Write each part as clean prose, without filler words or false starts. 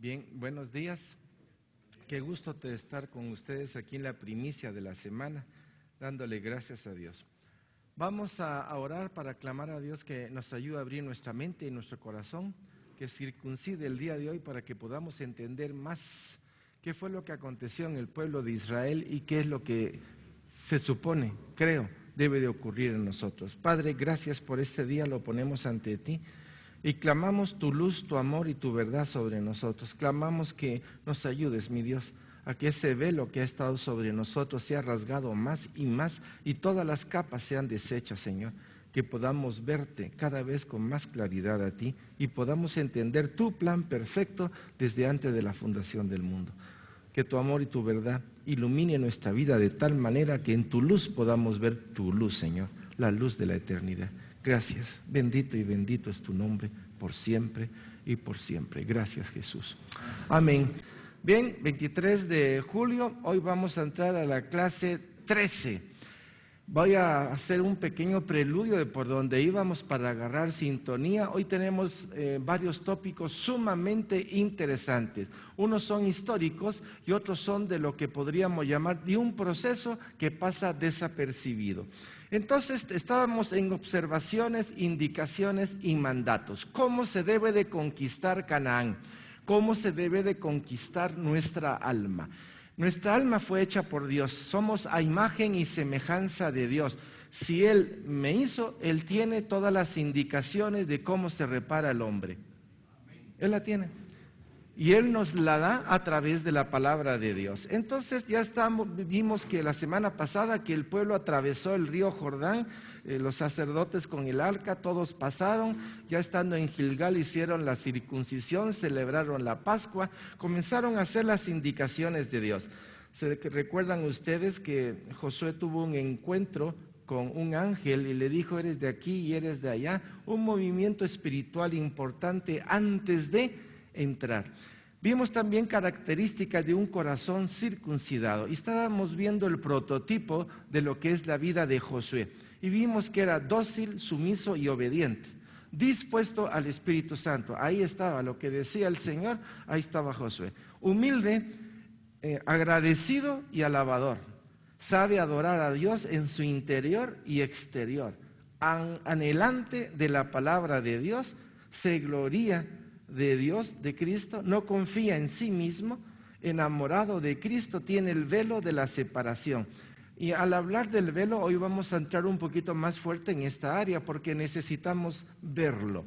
Bien, buenos días. Qué gusto estar con ustedes aquí en la primicia de la semana, dándole gracias a Dios. Vamos a orar para clamar a Dios que nos ayude a abrir nuestra mente y nuestro corazón, que circuncide el día de hoy para que podamos entender más qué fue lo que aconteció en el pueblo de Israel y qué es lo que se supone, creo, debe de ocurrir en nosotros. Padre, gracias por este día, lo ponemos ante ti. Y clamamos tu luz, tu amor y tu verdad sobre nosotros. Clamamos que nos ayudes, mi Dios, a que ese velo que ha estado sobre nosotros sea rasgado más y todas las capas sean deshechas, Señor. Que podamos verte cada vez con más claridad a ti y podamos entender tu plan perfecto desde antes de la fundación del mundo. Que tu amor y tu verdad ilumine nuestra vida de tal manera que en tu luz podamos ver tu luz, Señor, la luz de la eternidad. Gracias, bendito y bendito es tu nombre por siempre y por siempre. Gracias, Jesús. Amén. Bien, 23 de julio, hoy vamos a entrar a la clase 13. Voy a hacer un pequeño preludio de por donde íbamos para agarrar sintonía. Hoy tenemos varios tópicos sumamente interesantes. Unos son históricos y otros son de lo que podríamos llamar de un proceso que pasa desapercibido. Entonces estábamos en observaciones, indicaciones y mandatos. ¿Cómo se debe de conquistar Canaán? ¿Cómo se debe de conquistar nuestra alma? Nuestra alma fue hecha por Dios, somos a imagen y semejanza de Dios. Si Él me hizo, Él tiene todas las indicaciones de cómo se repara el hombre. Él la tiene. Y Él nos la da a través de la palabra de Dios. Entonces vimos que la semana pasada que el pueblo atravesó el río Jordán, los sacerdotes con el arca, todos pasaron, ya estando en Gilgal hicieron la circuncisión, celebraron la Pascua, comenzaron a hacer las indicaciones de Dios. ¿Recuerdan ustedes que Josué tuvo un encuentro con un ángel y le dijo, eres de aquí y eres de allá? Un movimiento espiritual importante antes de entrar. Vimos también características de un corazón circuncidado y estábamos viendo el prototipo de lo que es la vida de Josué y vimos que era dócil, sumiso y obediente, dispuesto al Espíritu Santo. Ahí estaba lo que decía el Señor, ahí estaba Josué. Humilde, agradecido y alabador. Sabe adorar a Dios en su interior y exterior. Anhelante de la palabra de Dios, se gloría de Dios, de Cristo, no confía en sí mismo, enamorado de Cristo, tiene el velo de la separación. Y al hablar del velo, hoy vamos a entrar un poquito más fuerte en esta área porque necesitamos verlo.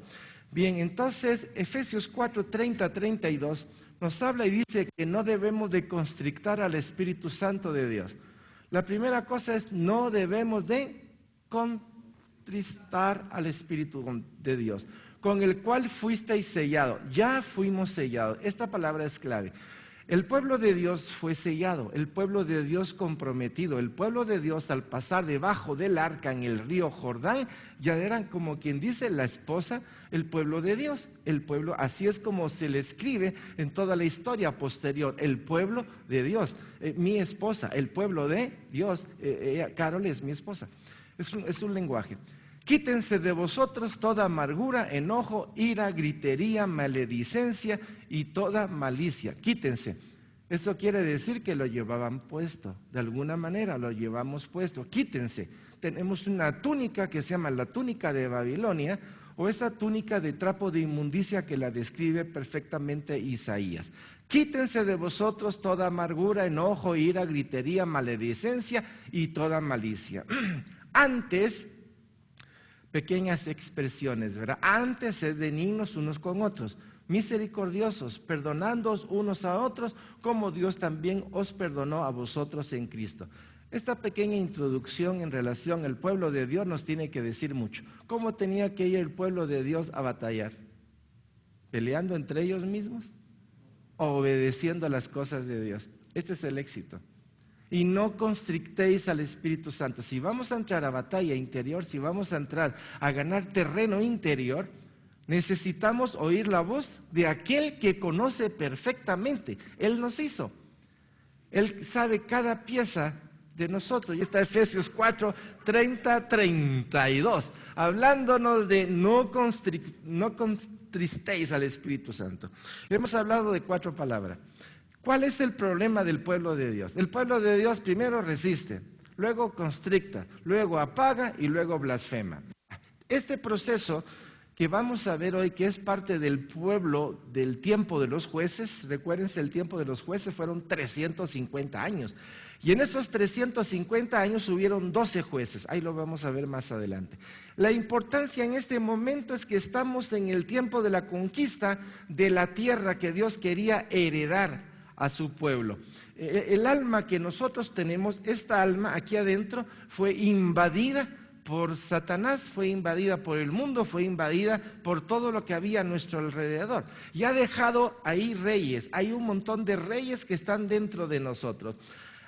Bien, entonces, Efesios 4:30-32 nos habla y dice que no debemos de constrictar al Espíritu Santo de Dios. La primera cosa es, no debemos de contristar al Espíritu de Dios, con el cual fuisteis sellado. Ya fuimos sellados. Esta palabra es clave. El pueblo de Dios fue sellado, el pueblo de Dios comprometido, el pueblo de Dios al pasar debajo del arca en el río Jordán, ya eran como quien dice la esposa, el pueblo de Dios, el pueblo, así es como se le escribe en toda la historia posterior, el pueblo de Dios, mi esposa, el pueblo de Dios, Carol es mi esposa, es un lenguaje. Quítense de vosotros toda amargura, enojo, ira, gritería, maledicencia y toda malicia. Quítense. Eso quiere decir que lo llevaban puesto. De alguna manera lo llevamos puesto. Quítense. Tenemos una túnica que se llama la túnica de Babilonia o esa túnica de trapo de inmundicia que la describe perfectamente Isaías. Quítense de vosotros toda amargura, enojo, ira, gritería, maledicencia y toda malicia. Antes, pequeñas expresiones, ¿verdad? Antes, sed benignos unos con otros, misericordiosos, perdonándoos unos a otros, como Dios también os perdonó a vosotros en Cristo. Esta pequeña introducción en relación al pueblo de Dios nos tiene que decir mucho. ¿Cómo tenía que ir el pueblo de Dios a batallar? ¿Peleando entre ellos mismos? ¿O obedeciendo a las cosas de Dios? Este es el éxito. Y no constrictéis al Espíritu Santo. Si vamos a entrar a batalla interior, si vamos a entrar a ganar terreno interior, necesitamos oír la voz de aquel que conoce perfectamente. Él nos hizo. Él sabe cada pieza de nosotros. Y está Efesios 4:30-32, hablándonos de no constrictar contristéis al Espíritu Santo. Hemos hablado de 4 palabras. ¿Cuál es el problema del pueblo de Dios? El pueblo de Dios primero resiste, luego constricta, luego apaga y luego blasfema. Este proceso que vamos a ver hoy, que es parte del pueblo del tiempo de los jueces, recuérdense, el tiempo de los jueces fueron 350 años, y en esos 350 años hubieron 12 jueces, ahí lo vamos a ver más adelante. La importancia en este momento es que estamos en el tiempo de la conquista de la tierra que Dios quería heredar a su pueblo. El alma que nosotros tenemos, esta alma aquí adentro, fue invadida por Satanás, fue invadida por el mundo, fue invadida por todo lo que había a nuestro alrededor. Y ha dejado ahí reyes, hay un montón de reyes que están dentro de nosotros.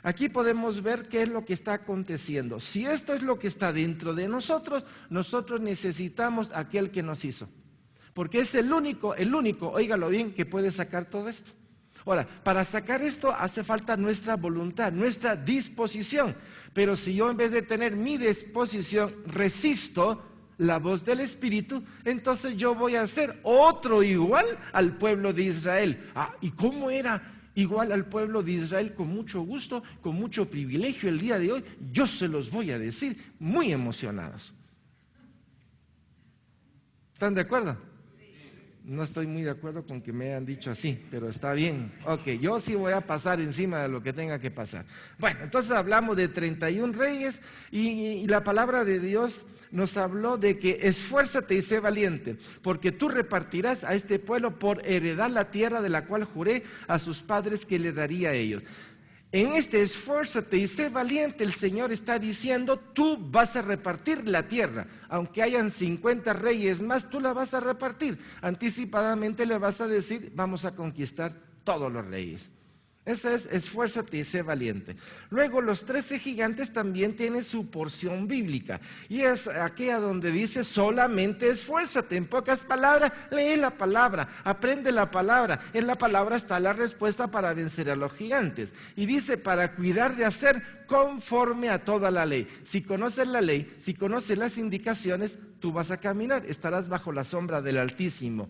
Aquí podemos ver qué es lo que está aconteciendo. Si esto es lo que está dentro de nosotros, nosotros necesitamos a aquel que nos hizo. Porque es el único, óigalo bien, que puede sacar todo esto. Ahora, para sacar esto hace falta nuestra voluntad, nuestra disposición. Pero si yo en vez de tener mi disposición resisto la voz del Espíritu, entonces yo voy a ser otro igual al pueblo de Israel. ¿Y cómo era igual al pueblo de Israel? Con mucho gusto, con mucho privilegio el día de hoy, yo se los voy a decir muy emocionados. ¿Están de acuerdo? No estoy muy de acuerdo con que me hayan dicho así, pero está bien. Ok, yo sí voy a pasar encima de lo que tenga que pasar. Bueno, entonces hablamos de 31 reyes y la palabra de Dios nos habló de que esfuérzate y sé valiente, porque tú repartirás a este pueblo por heredar la tierra de la cual juré a sus padres que le daría a ellos. En este esfuérzate y sé valiente, el Señor está diciendo, tú vas a repartir la tierra. Aunque hayan 50 reyes más, tú la vas a repartir. Anticipadamente le vas a decir, vamos a conquistar todos los reyes. Ese es esfuérzate y sé valiente. Luego los 13 gigantes también tienen su porción bíblica. Y es aquella donde dice solamente esfuérzate. En pocas palabras, lee la palabra, aprende la palabra. En la palabra está la respuesta para vencer a los gigantes. Y dice para cuidar de hacer conforme a toda la ley. Si conoces la ley, si conoces las indicaciones, tú vas a caminar, estarás bajo la sombra del Altísimo.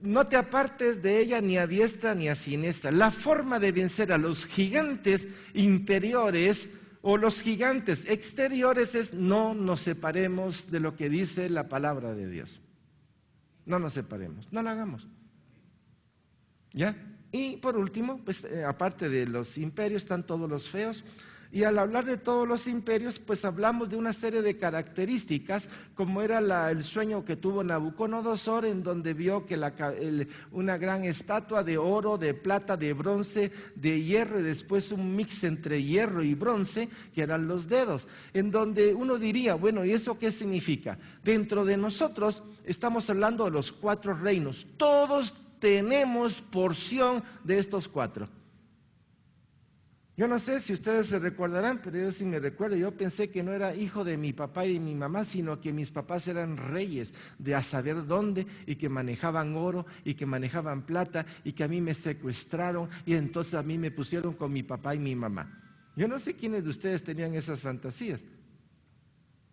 No te apartes de ella ni a diestra ni a siniestra. La forma de vencer a los gigantes interiores o los gigantes exteriores es no nos separemos de lo que dice la palabra de Dios. No nos separemos, no lo hagamos. ¿Ya? Y por último, pues aparte de los imperios están todos los feos. Y al hablar de todos los imperios, pues hablamos de una serie de características, como era el sueño que tuvo Nabucodonosor, en donde vio que una gran estatua de oro, de plata, de bronce, de hierro, y después un mix entre hierro y bronce, que eran los dedos, en donde uno diría, bueno, ¿y eso qué significa? Dentro de nosotros estamos hablando de los 4 reinos, todos tenemos porción de estos 4. Yo no sé si ustedes se recordarán, pero yo sí me recuerdo, yo pensé que no era hijo de mi papá y de mi mamá, sino que mis papás eran reyes de a saber dónde y que manejaban oro y que manejaban plata y que a mí me secuestraron y entonces a mí me pusieron con mi papá y mi mamá. Yo no sé quiénes de ustedes tenían esas fantasías.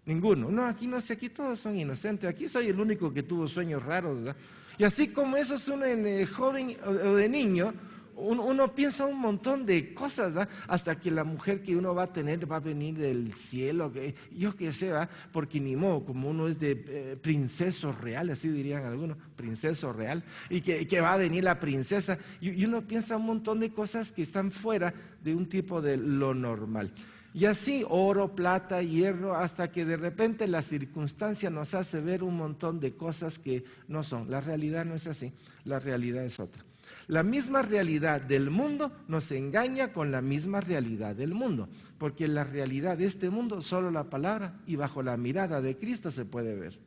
Ninguno. No, aquí no sé, aquí todos son inocentes, aquí soy el único que tuvo sueños raros, ¿verdad? Y así como eso es uno en joven o de niño, uno piensa un montón de cosas, ¿va? Hasta que la mujer que uno va a tener va a venir del cielo, yo qué sé, ¿va? Porque ni modo, como uno es de princeso real, así dirían algunos, princeso real, y que va a venir la princesa, y uno piensa un montón de cosas que están fuera de un tipo de lo normal. Y así, oro, plata, hierro, hasta que de repente la circunstancia nos hace ver un montón de cosas que no son. La realidad no es así, la realidad es otra. La misma realidad del mundo nos engaña con la misma realidad del mundo, porque la realidad de este mundo solo la palabra y bajo la mirada de Cristo se puede ver,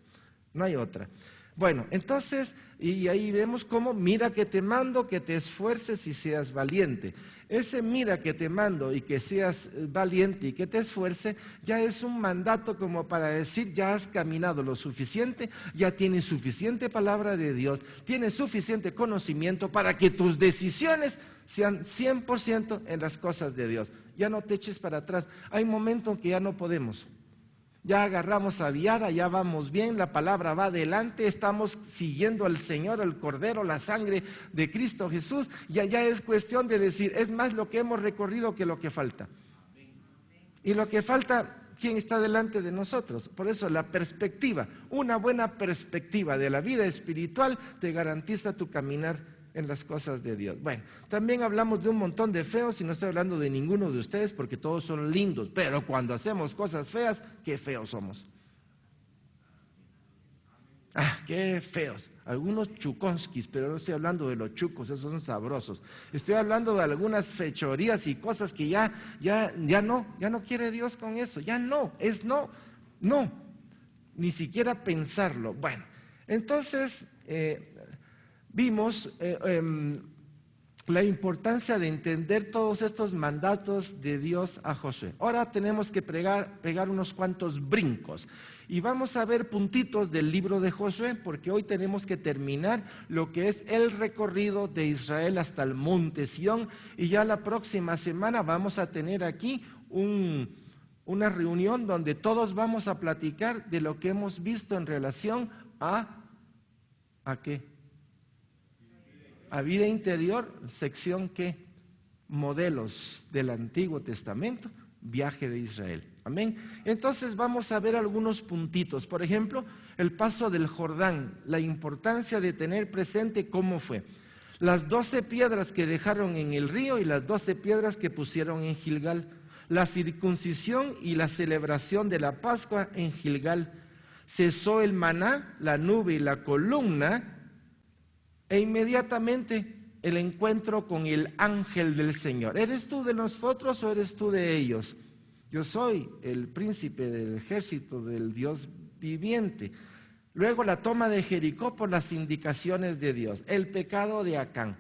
no hay otra. Bueno, entonces, y ahí vemos cómo mira que te mando, que te esfuerces y seas valiente. Ese mira que te mando y que seas valiente y que te esfuerce, ya es un mandato como para decir, ya has caminado lo suficiente, ya tienes suficiente palabra de Dios, tienes suficiente conocimiento para que tus decisiones sean 100% en las cosas de Dios. Ya no te eches para atrás. Hay momentos en que ya no podemos. Ya agarramos a Viara, ya vamos bien, la palabra va adelante, estamos siguiendo al Señor, al Cordero, la sangre de Cristo Jesús. Y allá es cuestión de decir, es más lo que hemos recorrido que lo que falta. Y lo que falta, ¿quién está delante de nosotros? Por eso la perspectiva, una buena perspectiva de la vida espiritual te garantiza tu caminar en las cosas de Dios. Bueno, también hablamos de un montón de feos y no estoy hablando de ninguno de ustedes porque todos son lindos, pero cuando hacemos cosas feas, qué feos somos. Qué feos. Algunos chukonskis, pero no estoy hablando de los chucos, esos son sabrosos. Estoy hablando de algunas fechorías y cosas que ya no quiere Dios con eso. Ya no, no, ni siquiera pensarlo. Bueno, entonces vimos la importancia de entender todos estos mandatos de Dios a Josué. Ahora tenemos que pegar unos cuantos brincos y vamos a ver puntitos del libro de Josué, porque hoy tenemos que terminar lo que es el recorrido de Israel hasta el monte Sión, y ya la próxima semana vamos a tener aquí una reunión donde todos vamos a platicar de lo que hemos visto en relación ¿a qué? A vida interior, sección ¿qué? Modelos del Antiguo Testamento, viaje de Israel. Amén. Entonces vamos a ver algunos puntitos. Por ejemplo, el paso del Jordán, la importancia de tener presente cómo fue. Las 12 piedras que dejaron en el río y las 12 piedras que pusieron en Gilgal. La circuncisión y la celebración de la Pascua en Gilgal. Cesó el maná, la nube y la columna, e inmediatamente el encuentro con el ángel del Señor. ¿Eres tú de nosotros o eres tú de ellos? Yo soy el príncipe del ejército del Dios viviente. Luego la toma de Jericó por las indicaciones de Dios. El pecado de Acán.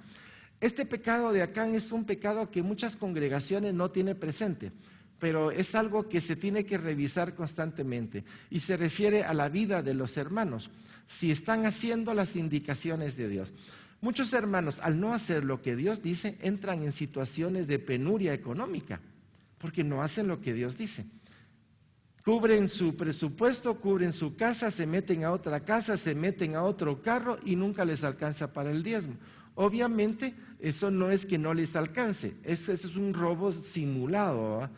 Este pecado de Acán es un pecado que muchas congregaciones no tienen presente, pero es algo que se tiene que revisar constantemente y se refiere a la vida de los hermanos, si están haciendo las indicaciones de Dios. Muchos hermanos, al no hacer lo que Dios dice, entran en situaciones de penuria económica, porque no hacen lo que Dios dice. Cubren su presupuesto, cubren su casa, se meten a otra casa, se meten a otro carro y nunca les alcanza para el diezmo. Obviamente, eso no es que no les alcance, eso es un robo simulado, ¿verdad?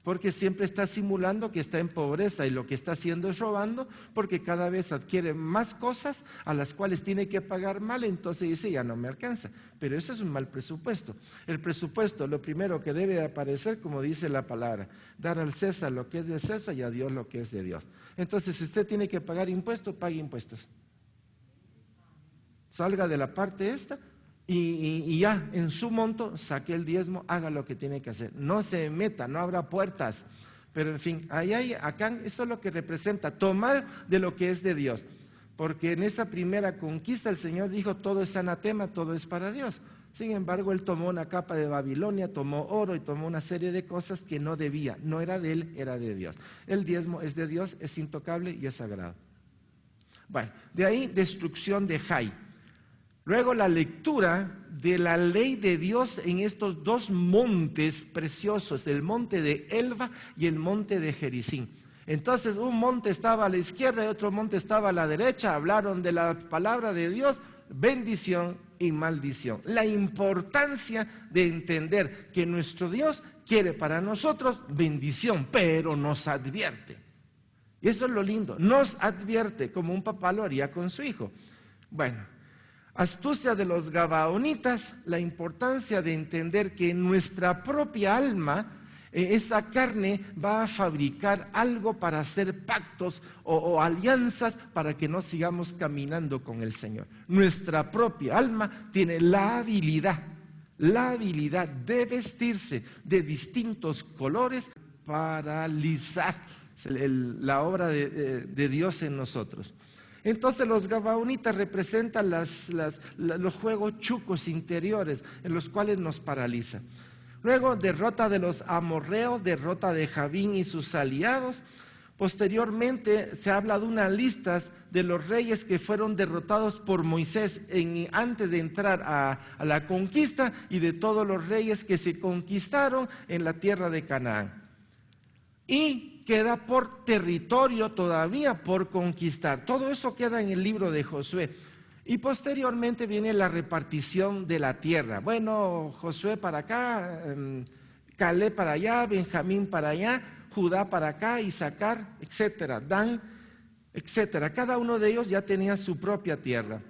Porque siempre está simulando que está en pobreza y lo que está haciendo es robando, porque cada vez adquiere más cosas a las cuales tiene que pagar mal, entonces dice ya no me alcanza. Pero eso es un mal presupuesto. El presupuesto, lo primero que debe aparecer, como dice la palabra, dar al César lo que es de César y a Dios lo que es de Dios. Entonces, si usted tiene que pagar impuestos, pague impuestos. Salga de la parte esta y ya en su monto saque el diezmo, haga lo que tiene que hacer. No se meta, no abra puertas. Pero en fin, acá eso es lo que representa, tomar de lo que es de Dios. Porque en esa primera conquista el Señor dijo, todo es anatema, todo es para Dios. Sin embargo, Él tomó una capa de Babilonia, tomó oro y tomó una serie de cosas que no debía. No era de Él, era de Dios. El diezmo es de Dios, es intocable y es sagrado. Bueno, de ahí destrucción de Jai. Luego la lectura de la ley de Dios en estos dos montes preciosos, el monte de Elba y el monte de Gerizim. Entonces un monte estaba a la izquierda y otro monte estaba a la derecha, hablaron de la palabra de Dios, bendición y maldición. La importancia de entender que nuestro Dios quiere para nosotros bendición, pero nos advierte. Y eso es lo lindo, nos advierte como un papá lo haría con su hijo. Bueno. Astucia de los gabaonitas, la importancia de entender que nuestra propia alma, esa carne va a fabricar algo para hacer pactos o alianzas para que no sigamos caminando con el Señor. Nuestra propia alma tiene la habilidad de vestirse de distintos colores para alisar la obra de Dios en nosotros. Entonces los gabaonitas representan los juegos chucos interiores en los cuales nos paraliza. Luego derrota de los amorreos, derrota de Javín y sus aliados. Posteriormente se habla de unas listas de los reyes que fueron derrotados por Moisés antes de entrar a la conquista y de todos los reyes que se conquistaron en la tierra de Canaán. Y queda por territorio todavía por conquistar. Todo eso queda en el libro de Josué. Y posteriormente viene la repartición de la tierra. Bueno, Josué para acá, Caleb para allá, Benjamín para allá, Judá para acá, Isaacar, etcétera, Dan, etcétera. Cada uno de ellos ya tenía su propia tierra.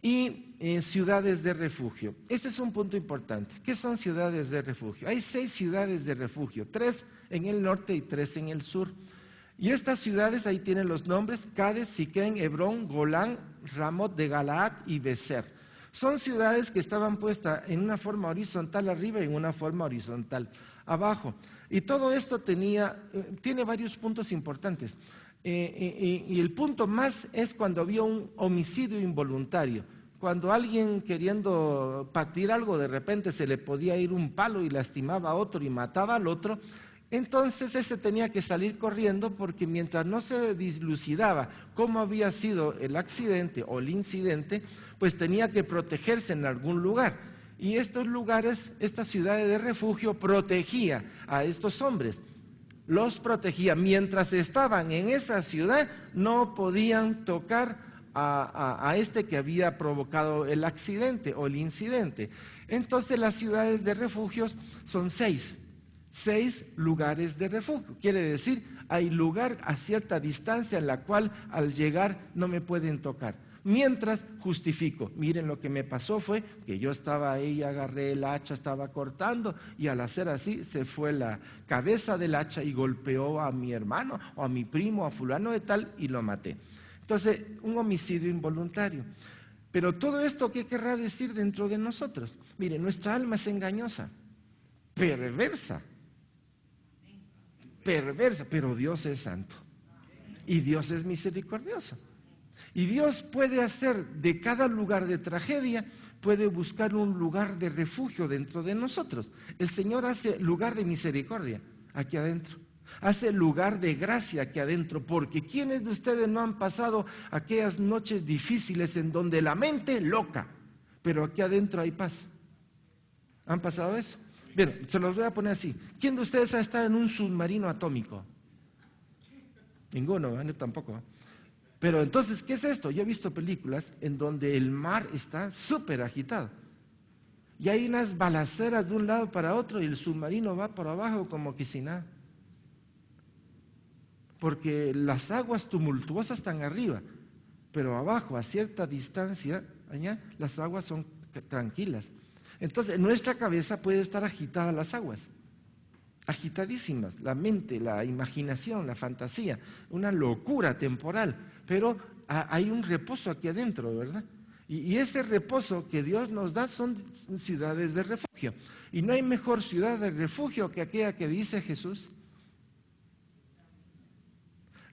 Y ciudades de refugio. Este es un punto importante. ¿Qué son ciudades de refugio? Hay 6 ciudades de refugio, 3 en el norte y 3 en el sur. Y estas ciudades, ahí tienen los nombres: Cades, Siquén, Hebrón, Golán, Ramot de Galaad y Beser. Son ciudades que estaban puestas en una forma horizontal arriba y en una forma horizontal abajo. Y todo esto tiene varios puntos importantes. Y el punto más es cuando había un homicidio involuntario. Cuando alguien queriendo partir algo, de repente se le podía ir un palo y lastimaba a otro y mataba al otro. Entonces ese tenía que salir corriendo, porque mientras no se dilucidaba cómo había sido el accidente o el incidente, pues tenía que protegerse en algún lugar. Y estos lugares, estas ciudades de refugio, protegía a estos hombres. Los protegía. Mientras estaban en esa ciudad, no podían tocar a este que había provocado el accidente o el incidente. Entonces las ciudades de refugios son 6 lugares de refugio. Quiere decir, hay lugar a cierta distancia en la cual al llegar no me pueden tocar. Mientras justifico, miren, lo que me pasó fue que yo estaba ahí, agarré el hacha, estaba cortando, y al hacer así se fue la cabeza del hacha y golpeó a mi hermano o a mi primo, a fulano de tal, y lo maté. Entonces, un homicidio involuntario. Pero todo esto, ¿qué querrá decir dentro de nosotros? Miren, nuestra alma es engañosa, perversa, pero Dios es santo y Dios es misericordioso. Y Dios puede hacer de cada lugar de tragedia, puede buscar un lugar de refugio dentro de nosotros. El Señor hace lugar de misericordia aquí adentro, hace lugar de gracia aquí adentro, porque ¿quiénes de ustedes no han pasado aquellas noches difíciles en donde la mente loca, pero aquí adentro hay paz? ¿Han pasado eso? Bien, se los voy a poner así. ¿Quién de ustedes ha estado en un submarino atómico? Ninguno, yo tampoco. Pero entonces, ¿qué es esto? Yo he visto películas en donde el mar está súper agitado y hay unas balaceras de un lado para otro y el submarino va por abajo como que sin nada, porque las aguas tumultuosas están arriba, pero abajo, a cierta distancia, allá, las aguas son tranquilas. Entonces, en nuestra cabeza puede estar agitada las aguas, agitadísimas, la mente, la imaginación, la fantasía, una locura temporal, pero hay un reposo aquí adentro, ¿verdad? Y ese reposo que Dios nos da son ciudades de refugio. Y no hay mejor ciudad de refugio que aquella que dice Jesús.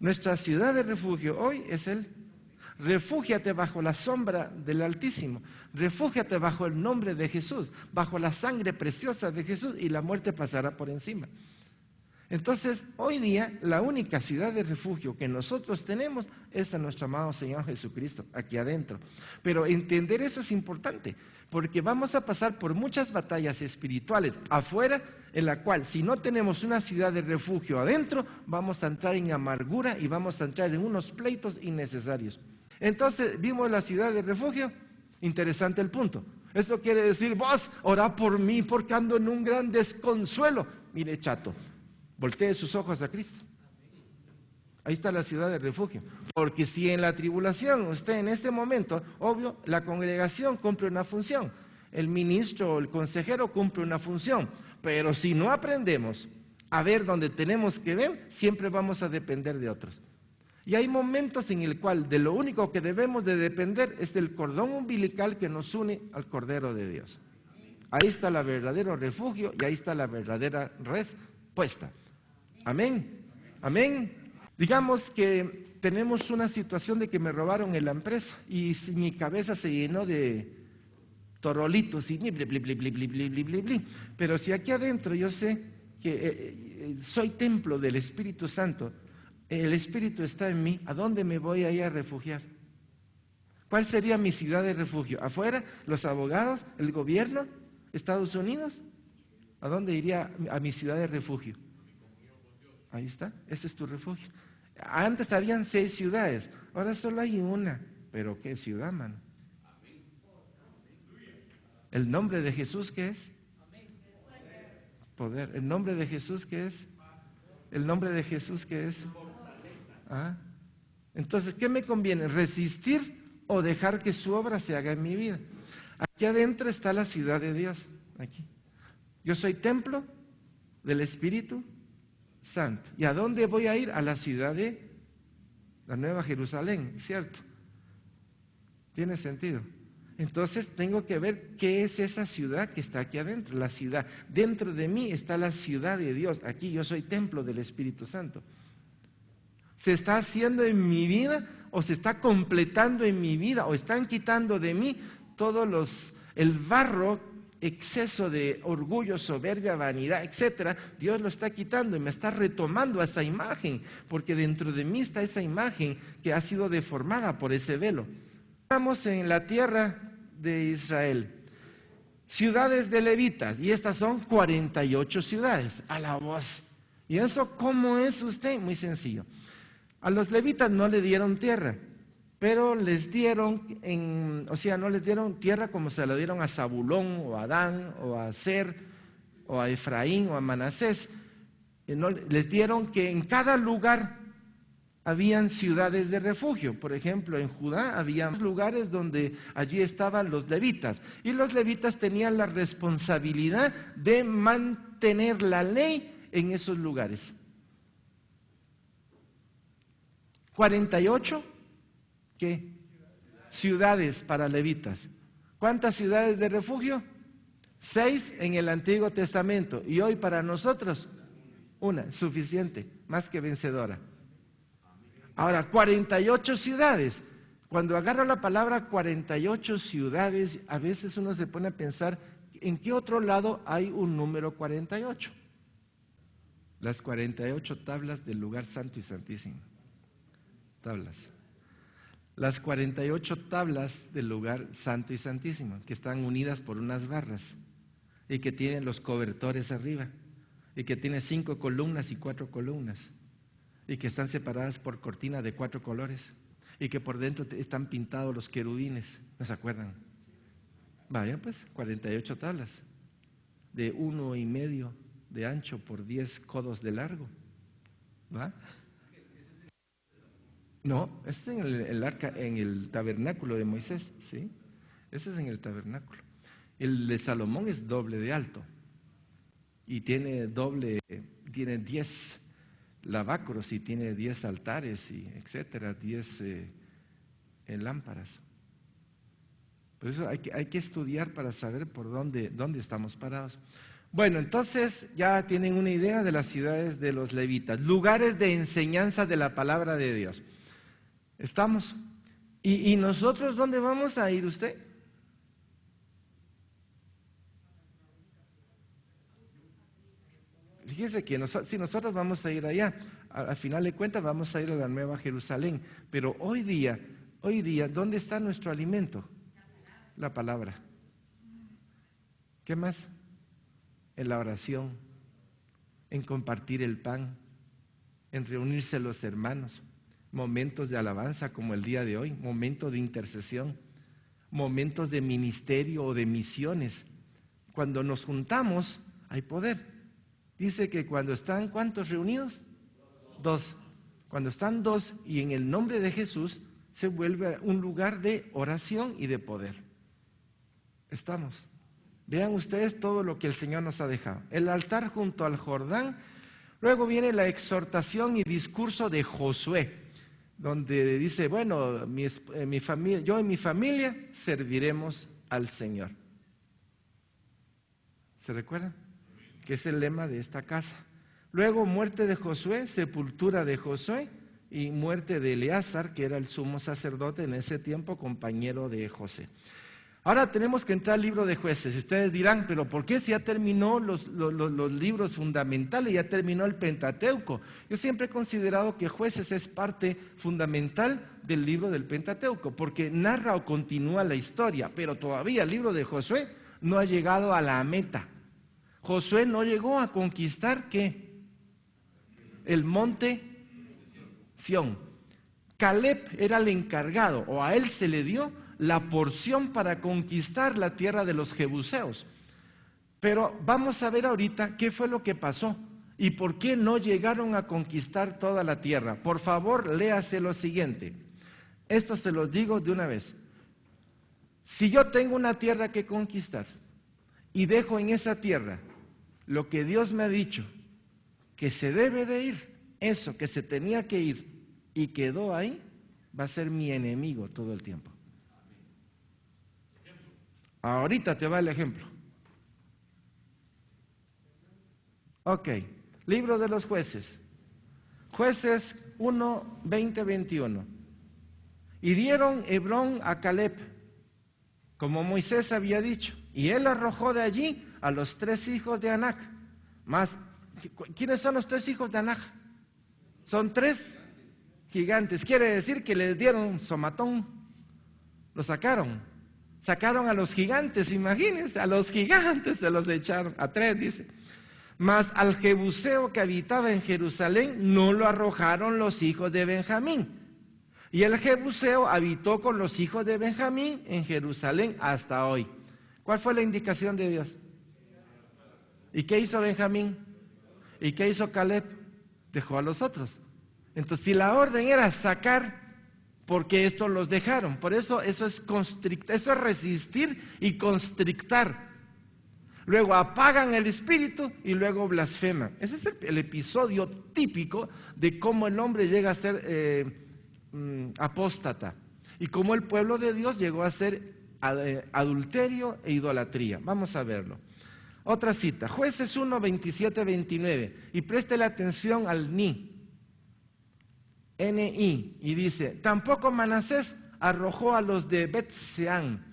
Nuestra ciudad de refugio hoy es Él. Refúgiate bajo la sombra del Altísimo, refúgiate bajo el nombre de Jesús, bajo la sangre preciosa de Jesús, y la muerte pasará por encima. Entonces, hoy día, la única ciudad de refugio que nosotros tenemos es a nuestro amado Señor Jesucristo, aquí adentro. Pero entender eso es importante, porque vamos a pasar por muchas batallas espirituales afuera, en la cual, si no tenemos una ciudad de refugio adentro, vamos a entrar en amargura y vamos a entrar en unos pleitos innecesarios. Entonces, vimos la ciudad de refugio. Interesante el punto. Eso quiere decir: vos, orá por mí porque ando en un gran desconsuelo. Mire, chato, voltee sus ojos a Cristo. Ahí está la ciudad de refugio. Porque si en la tribulación usted en este momento, obvio, la congregación cumple una función, el ministro o el consejero cumple una función, pero si no aprendemos a ver donde tenemos que ver, siempre vamos a depender de otros. Y hay momentos en el cual de lo único que debemos de depender es del cordón umbilical que nos une al Cordero de Dios. Ahí está el verdadero refugio y ahí está la verdadera respuesta. Amén. Amén. Digamos que tenemos una situación de que me robaron en la empresa y mi cabeza se llenó de torolitos y bli, bli, bli, bli, bli, bli, bli, bli, bli, bli. Pero si aquí adentro yo sé que soy templo del Espíritu Santo, el Espíritu está en mí, ¿a dónde me voy a ir a refugiar? ¿Cuál sería mi ciudad de refugio? ¿Afuera? ¿Los abogados? ¿El gobierno? ¿Estados Unidos? ¿A dónde iría a mi ciudad de refugio? Ahí está, ese es tu refugio. Antes habían 6 ciudades, ahora solo hay una. ¿Pero qué ciudad, mano? ¿El nombre de Jesús qué es? Poder. ¿El nombre de Jesús qué es? ¿El nombre de Jesús qué es? ¿Ah? Entonces, ¿qué me conviene? ¿Resistir o dejar que su obra se haga en mi vida? Aquí adentro está la ciudad de Dios. Aquí. Yo soy templo del Espíritu Santo. ¿Y a dónde voy a ir? A la ciudad de la Nueva Jerusalén, ¿cierto? ¿Tiene sentido? Entonces tengo que ver qué es esa ciudad que está aquí adentro. La ciudad, dentro de mí está la ciudad de Dios. Aquí yo soy templo del Espíritu Santo. ¿Se está haciendo en mi vida o se está completando en mi vida o están quitando de mí el barro, exceso de orgullo, soberbia, vanidad, etcétera? Dios lo está quitando y me está retomando a esa imagen, porque dentro de mí está esa imagen que ha sido deformada por ese velo. Estamos en la tierra de Israel, ciudades de levitas, y estas son 48 ciudades, a la voz. ¿Y eso cómo es usted? Muy sencillo. A los levitas no le dieron tierra, pero les dieron, no les dieron tierra como se la dieron a Zabulón, o a Dan, o a Aser, o a Efraín, o a Manasés. Les dieron que en cada lugar habían ciudades de refugio. Por ejemplo, en Judá había lugares donde allí estaban los levitas, y los levitas tenían la responsabilidad de mantener la ley en esos lugares. 48, ¿qué? Ciudades para levitas. ¿Cuántas ciudades de refugio? 6 en el Antiguo Testamento, y hoy para nosotros una, suficiente, más que vencedora. Ahora, 48 ciudades. Cuando agarro la palabra 48 ciudades, a veces uno se pone a pensar, ¿en qué otro lado hay un número 48? Las 48 tablas del lugar santo y santísimo. Tablas. Las 48 tablas del lugar santo y santísimo, que están unidas por unas barras y que tienen los cobertores arriba y que tiene 5 columnas y 4 columnas. Y que están separadas por cortina de 4 colores, y que por dentro están pintados los querubines. ¿No se acuerdan? Vaya pues, 48 tablas, de 1,5 de ancho por 10 codos de largo. ¿Va? No, este es en arca, en el tabernáculo de Moisés, ¿sí? Ese es en el tabernáculo. El de Salomón es doble de alto, y tiene 10 lavacros y tiene 10 altares y etcétera, 10 lámparas. Por eso hay que estudiar para saber por dónde estamos parados. Bueno, entonces ya tienen una idea de las ciudades de los levitas, lugares de enseñanza de la palabra de Dios. ¿Estamos? ¿Y nosotros dónde vamos a ir usted? Fíjese que si nosotros vamos a ir allá, al final de cuentas vamos a ir a la Nueva Jerusalén, pero hoy día, ¿dónde está nuestro alimento? La palabra. ¿Qué más? En la oración, en compartir el pan, en reunirse los hermanos, momentos de alabanza como el día de hoy, momentos de intercesión, momentos de ministerio o de misiones. Cuando nos juntamos hay poder. Dice que cuando están, ¿cuántos reunidos? 2. Cuando están 2 y en el nombre de Jesús, se vuelve un lugar de oración y de poder. Estamos. Vean ustedes todo lo que el Señor nos ha dejado. El altar junto al Jordán. Luego viene la exhortación y discurso de Josué, donde dice, bueno, yo y mi familia serviremos al Señor. ¿Se recuerdan? Que es el lema de esta casa. Luego muerte de Josué, sepultura de Josué y muerte de Eleazar, que era el sumo sacerdote en ese tiempo, compañero de José. Ahora tenemos que entrar al libro de Jueces. Y ustedes dirán, pero ¿por qué si ya terminó los libros fundamentales, ya terminó el Pentateuco? Yo siempre he considerado que Jueces es parte fundamental del libro del Pentateuco, porque narra o continúa la historia, pero todavía el libro de Josué no ha llegado a la meta. Josué no llegó a conquistar, ¿qué? el monte Sión. Caleb era el encargado, o a él se le dio la porción para conquistar la tierra de los jebuseos. Pero vamos a ver ahorita qué fue lo que pasó y por qué no llegaron a conquistar toda la tierra. Por favor, léase lo siguiente. Esto se los digo de una vez. Si yo tengo una tierra que conquistar y dejo en esa tierra lo que Dios me ha dicho que se debe de ir, eso que se tenía que ir y quedó ahí, va a ser mi enemigo todo el tiempo. Ahorita te va el ejemplo. Ok, libro de los jueces. Jueces 1, 20, 21. Y dieron Hebrón a Caleb, como Moisés había dicho, y él arrojó de allí a los 3 hijos de Anac. ¿Quiénes son los 3 hijos de Anac? Son 3 gigantes. Quiere decir que les dieron somatón, lo sacaron a los gigantes, imagínense, a los gigantes se los echaron, a 3 dice. Mas al jebuseo que habitaba en Jerusalén no lo arrojaron los hijos de Benjamín. Y el jebuseo habitó con los hijos de Benjamín en Jerusalén hasta hoy. ¿Cuál fue la indicación de Dios? ¿Y qué hizo Benjamín? ¿Y qué hizo Caleb? Dejó a los otros. Entonces, si la orden era sacar, porque estos los dejaron. Por eso eso es resistir y constrictar. Luego apagan el espíritu y luego blasfeman. Ese es el episodio típico de cómo el hombre llega a ser apóstata y cómo el pueblo de Dios llegó a ser adulterio e idolatría. Vamos a verlo. Otra cita, Jueces 1, 27, 29. Y préstele atención al N-I, y dice: tampoco Manasés arrojó a los de Bet-Seán,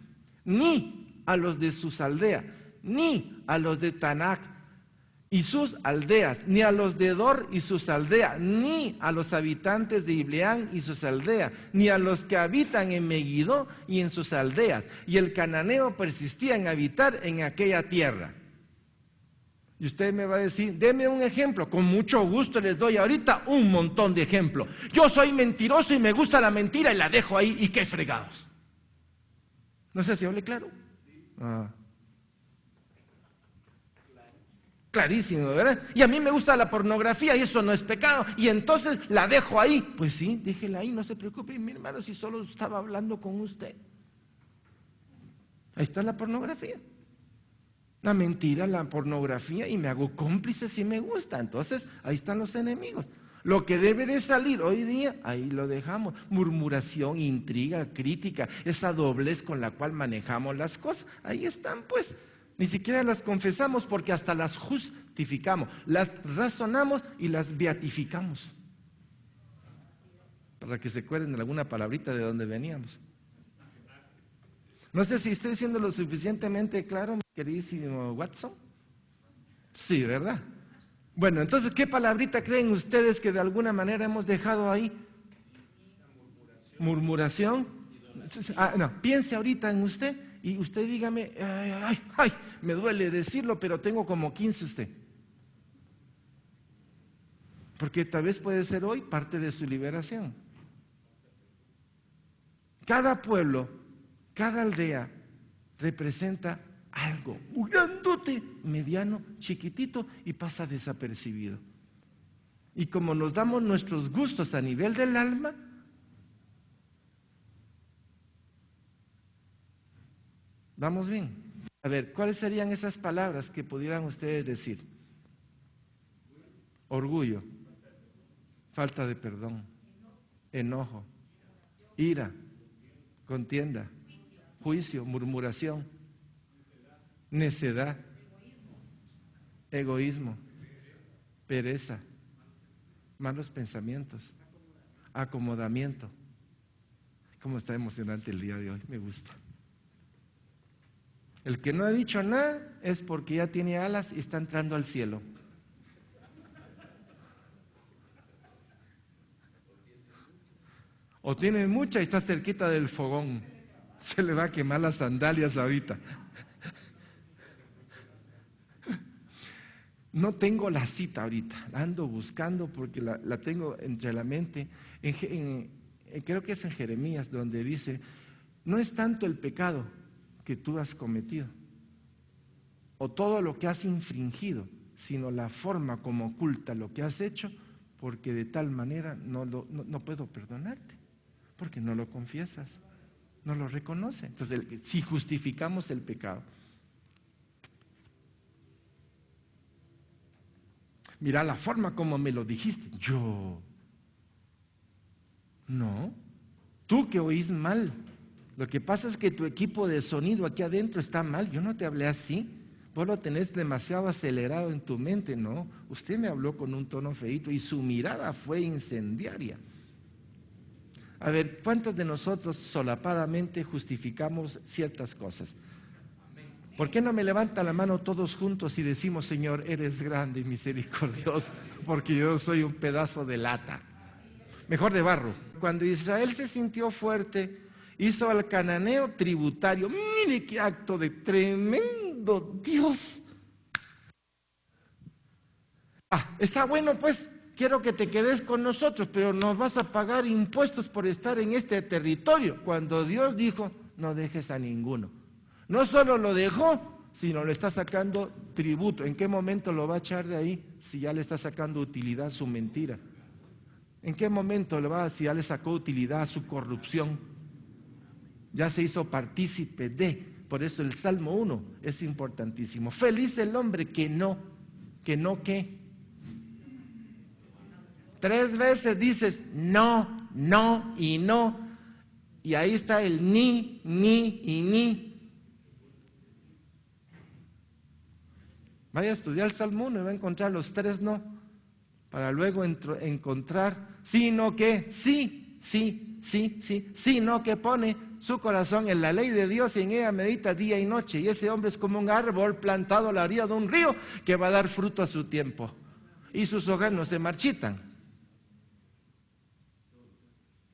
ni a los de sus aldeas, ni a los de Tanac y sus aldeas, ni a los de Dor y sus aldeas, ni a los habitantes de Ibleán y sus aldeas, ni a los que habitan en Megiddo y en sus aldeas. Y el cananeo persistía en habitar en aquella tierra. Y usted me va a decir, deme un ejemplo. Con mucho gusto les doy ahorita un montón de ejemplos. Yo soy mentiroso y me gusta la mentira y la dejo ahí, y qué fregados. No sé si hable claro. Clarísimo, ¿verdad? Y a mí me gusta la pornografía y eso no es pecado, y entonces la dejo ahí. Pues sí, déjela ahí, no se preocupe, mi hermano, si solo estaba hablando con usted. Ahí está la pornografía. La mentira, la pornografía, y me hago cómplice si me gusta. Entonces, ahí están los enemigos. Lo que debe de salir hoy día, ahí lo dejamos. Murmuración, intriga, crítica, esa doblez con la cual manejamos las cosas. Ahí están, pues. Ni siquiera las confesamos porque hasta las justificamos. Las razonamos y las beatificamos. Para que se acuerden de alguna palabrita de donde veníamos. No sé si estoy siendo lo suficientemente claro, mi queridísimo Watson. Sí, ¿verdad? Bueno, entonces, ¿qué palabrita creen ustedes que de alguna manera hemos dejado ahí? Murmuración. No, piense ahorita en usted y usted dígame, ay, me duele decirlo, pero tengo como 15 usted. Porque tal vez puede ser hoy parte de su liberación. Cada pueblo, cada aldea representa algo, un grandote, mediano, chiquitito, y pasa desapercibido. Y como nos damos nuestros gustos a nivel del alma, ¿vamos bien? A ver, ¿cuáles serían esas palabras que pudieran ustedes decir? Orgullo, falta de perdón, enojo, ira, contienda, juicio, murmuración, necedad, egoísmo, pereza, malos pensamientos, acomodamiento. Cómo está emocionante el día de hoy, me gusta. El que no ha dicho nada es porque ya tiene alas y está entrando al cielo. O tiene mucha y está cerquita del fogón. Se le va a quemar las sandalias ahorita. No tengo la cita ahorita, la ando buscando porque la tengo entre la mente. Creo que es en Jeremías donde dice, no es tanto el pecado que tú has cometido o todo lo que has infringido, sino la forma como oculta lo que has hecho, porque de tal manera no puedo perdonarte, porque no lo confiesas, no lo reconoces. Entonces, si justificamos el pecado, mira la forma como me lo dijiste. Yo, no, tú que oís mal. Lo que pasa es que tu equipo de sonido aquí adentro está mal. Yo no te hablé así. Vos lo tenés demasiado acelerado en tu mente. No, usted me habló con un tono feíto y su mirada fue incendiaria. A ver, ¿cuántos de nosotros solapadamente justificamos ciertas cosas? ¿Por qué no me levanta la mano todos juntos y decimos, Señor, eres grande y misericordioso, porque yo soy un pedazo de lata, mejor de barro? Cuando Israel se sintió fuerte, hizo al cananeo tributario. Mire qué acto de tremendo Dios. Está bueno, pues quiero que te quedes con nosotros, pero nos vas a pagar impuestos por estar en este territorio. Cuando Dios dijo, no dejes a ninguno. No solo lo dejó, sino le está sacando tributo. ¿En qué momento lo va a echar de ahí si ya le está sacando utilidad a su mentira? ¿En qué momento si ya le sacó utilidad a su corrupción? Ya se hizo partícipe de. Por eso el Salmo 1 es importantísimo. Feliz el hombre que no. ¿Qué? 3 veces dices no, no y no. Y ahí está el ni y ni. Vaya a estudiar el Salmo 1 y va a encontrar los 3 no, para luego encontrar sino que sí, sino que pone su corazón en la ley de Dios y en ella medita día y noche. Y ese hombre es como un árbol plantado a la orilla de un río que va a dar fruto a su tiempo y sus hojas no se marchitan.